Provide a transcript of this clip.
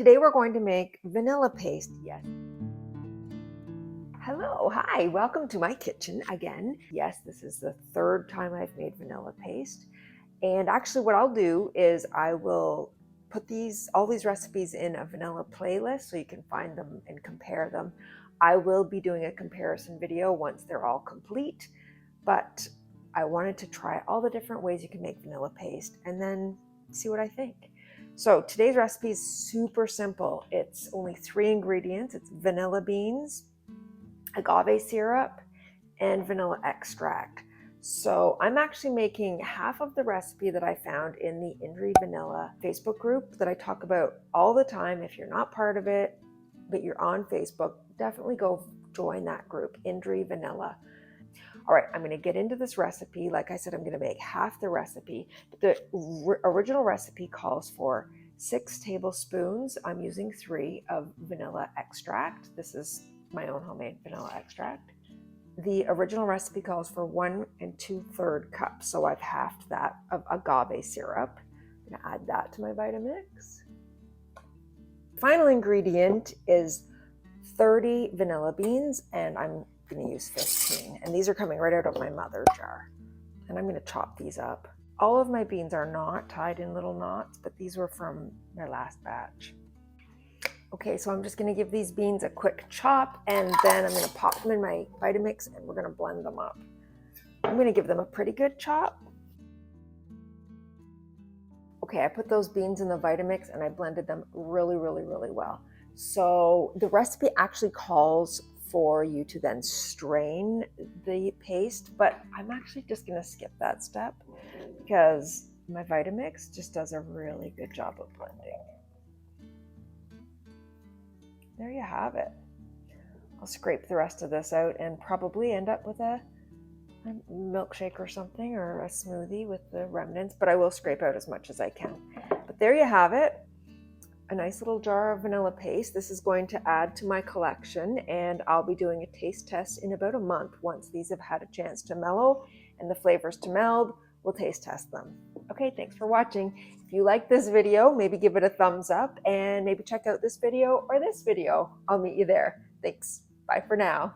Today we're going to make vanilla paste. Yes. Hello, hi, welcome to my kitchen again. Yes, this is the third time I've made vanilla paste. And actually what I'll do is I will put all these recipes in a vanilla playlist so you can find them and compare them. I will be doing a comparison video once they're all complete, but I wanted to try all the different ways you can make vanilla paste and then see what I think. So today's recipe is super simple. It's only 3 ingredients. It's vanilla beans, agave syrup, and vanilla extract. So I'm actually making half of the recipe that I found in the Indri Vanilla Facebook group that I talk about all the time. If you're not part of it, but you're on Facebook, definitely go join that group, Indri Vanilla. All right, I'm going to get into this recipe. Like I said, I'm going to make half the recipe. The original recipe calls for 6 tablespoons. I'm using 3 of vanilla extract. This is my own homemade vanilla extract. The original recipe calls for 1 2/3 cups, so I've halved that of agave syrup. I'm going to add that to my Vitamix. Final ingredient is 30 vanilla beans, and I'm going to use 15, and these are coming right out of my mother jar, and I'm going to chop these up. All of my beans are not tied in little knots, but these were from my last batch. Okay, so I'm just going to give these beans a quick chop, and then I'm going to pop them in my Vitamix and we're going to blend them up. I'm going to give them a pretty good chop. Okay, I put those beans in the Vitamix and I blended them really well. So the recipe actually calls for you to then strain the paste, but I'm actually just going to skip that step because my Vitamix just does a really good job of blending. There you have it. I'll scrape the rest of this out and probably end up with a milkshake or something, or a smoothie with the remnants, but I will scrape out as much as I can. But there you have it. A nice little jar of vanilla paste. This is going to add to my collection, and I'll be doing a taste test in about a month. Once these have had a chance to mellow and the flavors to meld, we'll taste test them. Okay, thanks for watching. If you like this video, maybe give it a thumbs up and maybe check out this video or this video. I'll meet you there. Thanks. Bye for now.